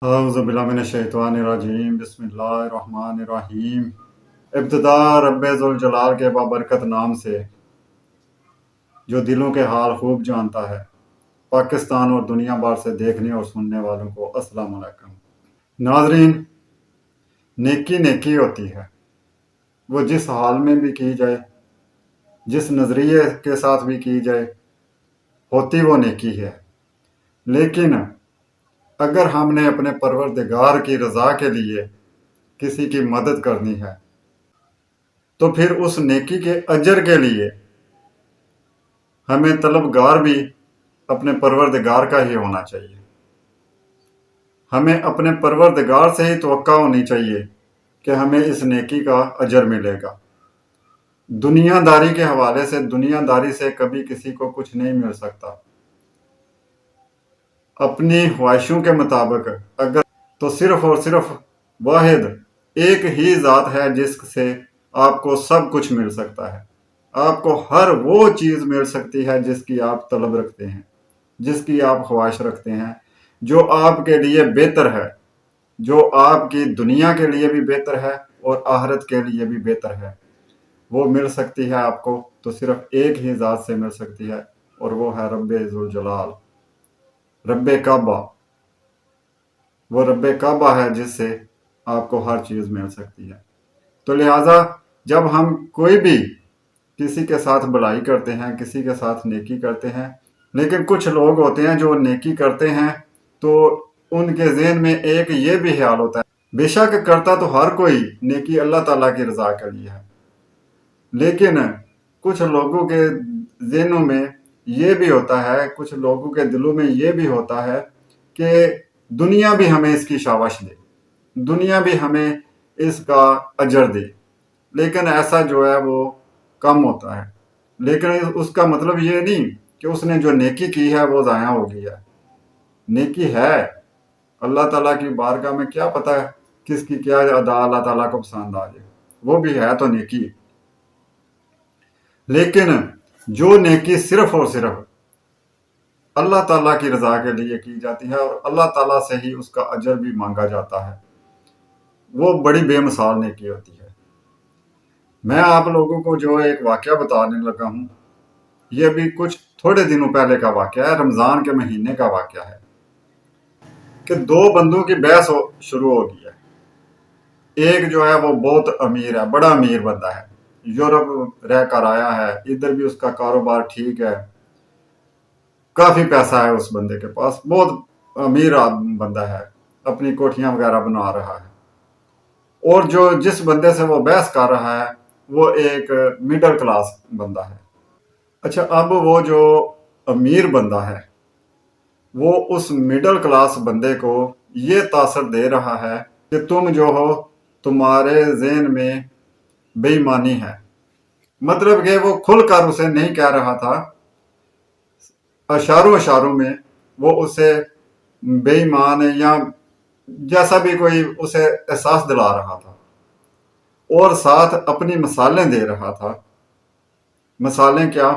اعوذ باللہ من الشیطان الرجیم بسم اللہ الرحمن الرحیم۔ ابتدا رب ذوالجلال کے بابرکت نام سے جو دلوں کے حال خوب جانتا ہے۔ پاکستان اور دنیا بھر سے دیکھنے اور سننے والوں کو السلام علیکم۔ ناظرین، نیکی نیکی ہوتی ہے، وہ جس حال میں بھی کی جائے، جس نظریے کے ساتھ بھی کی جائے، ہوتی وہ نیکی ہے۔ لیکن اگر ہم نے اپنے پروردگار کی رضا کے لیے کسی کی مدد کرنی ہے تو پھر اس نیکی کے اجر کے لیے ہمیں طلبگار بھی اپنے پروردگار کا ہی ہونا چاہیے۔ ہمیں اپنے پروردگار سے ہی توقع ہونی چاہیے کہ ہمیں اس نیکی کا اجر ملے گا۔ دنیا داری کے حوالے سے دنیا داری سے کبھی کسی کو کچھ نہیں مل سکتا۔ اپنی خواہشوں کے مطابق اگر تو صرف اور صرف واحد ایک ہی ذات ہے جس سے آپ کو سب کچھ مل سکتا ہے۔ آپ کو ہر وہ چیز مل سکتی ہے جس کی آپ طلب رکھتے ہیں، جس کی آپ خواہش رکھتے ہیں، جو آپ کے لیے بہتر ہے، جو آپ کی دنیا کے لیے بھی بہتر ہے اور آخرت کے لیے بھی بہتر ہے، وہ مل سکتی ہے آپ کو تو صرف ایک ہی ذات سے مل سکتی ہے، اور وہ ہے رب ذوالجلال، رب کعبہ۔ وہ رب کعبہ ہے جس سے آپ کو ہر چیز مل سکتی ہے۔ تو لہٰذا جب ہم کوئی بھی کسی کے ساتھ بھلائی کرتے ہیں، کسی کے ساتھ نیکی کرتے ہیں، لیکن کچھ لوگ ہوتے ہیں جو نیکی کرتے ہیں تو ان کے ذہن میں ایک یہ بھی خیال ہوتا ہے، بے شک کرتا تو ہر کوئی نیکی اللہ تعالیٰ کی رضا کے لیے ہے، لیکن کچھ لوگوں کے ذہنوں میں یہ بھی ہوتا ہے، کچھ لوگوں کے دلوں میں یہ بھی ہوتا ہے کہ دنیا بھی ہمیں اس کی شاباش دے، دنیا بھی ہمیں اس کا اجر دے، لیکن ایسا جو ہے وہ کم ہوتا ہے۔ لیکن اس کا مطلب یہ نہیں کہ اس نے جو نیکی کی ہے وہ ضائع ہو گئی ہے۔ نیکی ہے، اللہ تعالیٰ کی بارگاہ میں کیا پتہ ہے کس کی کیا ادا اللہ تعالیٰ کو پسند آ جائے، وہ بھی ہے تو نیکی۔ لیکن جو نیکی صرف اور صرف اللہ تعالیٰ کی رضا کے لیے کی جاتی ہے اور اللہ تعالیٰ سے ہی اس کا اجر بھی مانگا جاتا ہے، وہ بڑی بے مثال نیکی ہوتی ہے۔ میں آپ لوگوں کو جو ایک واقعہ بتانے لگا ہوں، یہ بھی کچھ تھوڑے دنوں پہلے کا واقعہ ہے، رمضان کے مہینے کا واقعہ ہے کہ دو بندوں کی بحث شروع ہو گئی ہے۔ ایک جو ہے وہ بہت امیر ہے، بڑا امیر بندہ ہے، یورپ رہ کر آیا ہے، ادھر بھی اس کا کاروبار ٹھیک ہے، کافی پیسہ ہے اس بندے کے پاس، بہت امیر بندہ ہے، اپنی کوٹھیاں وغیرہ بنا رہا ہے۔ اور جو جس بندے سے وہ بحث کر رہا ہے وہ ایک مڈل کلاس بندہ ہے۔ اچھا، اب وہ جو امیر بندہ ہے وہ اس مڈل کلاس بندے کو یہ تاثر دے رہا ہے کہ تم جو ہو، تمہارے ذہن میں بے ایمانی ہے۔ مطلب کہ وہ کھل کر اسے نہیں کہہ رہا تھا، اشاروں میں وہ اسے بے ایمان یا جیسا بھی کوئی اسے احساس دلا رہا تھا، اور ساتھ اپنی مثالیں دے رہا تھا۔ مثالیں کیا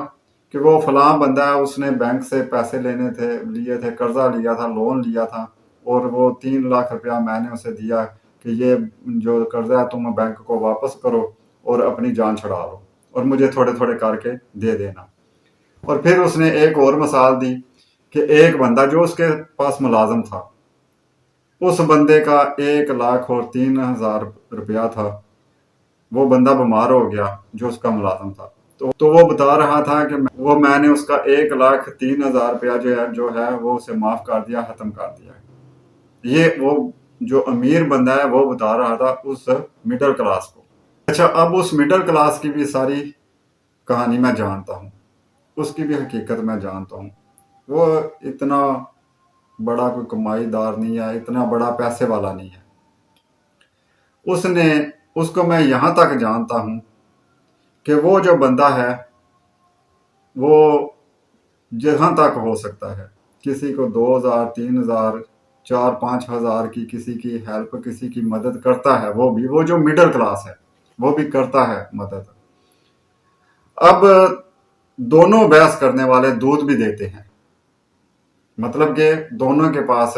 کہ وہ فلاں بندہ ہے، اس نے بینک سے پیسے لیے تھے، قرضہ لیا تھا، لون لیا تھا، اور وہ 3 لاکھ روپیہ میں نے اسے دیا کہ یہ جو قرضہ ہے تم بینک کو واپس کرو اور اپنی جان چھڑا لو اور مجھے تھوڑے تھوڑے کر کے دے دینا۔ اور پھر اس نے ایک اور مثال دی کہ ایک بندہ جو اس کے پاس ملازم تھا، اس بندے کا 1,03,000 روپیہ تھا، وہ بندہ بیمار ہو گیا جو اس کا ملازم تھا، تو وہ بتا رہا تھا کہ میں نے اس کا 1,03,000 روپیہ جو ہے وہ اسے معاف کر دیا، ختم کر دیا۔ یہ وہ جو امیر بندہ ہے وہ بتا رہا تھا اس مڈل کلاس کو۔ اچھا، اب اس مڈل کلاس کی بھی ساری کہانی میں جانتا ہوں، اس کی بھی حقیقت میں جانتا ہوں۔ وہ اتنا بڑا کوئی کمائی دار نہیں ہے، اتنا بڑا پیسے والا نہیں ہے۔ اس کو میں یہاں تک جانتا ہوں کہ وہ جو بندہ ہے وہ جہاں تک ہو سکتا ہے کسی کو 2,000 3,000 4-5 ہزار کی کسی کی ہیلپ، کسی کی مدد کرتا ہے، وہ جو مڈل کلاس ہے وہ بھی کرتا ہے مدد۔ اب دونوں بحث کرنے والے دودھ بھی دیتے ہیں، مطلب کہ دونوں کے پاس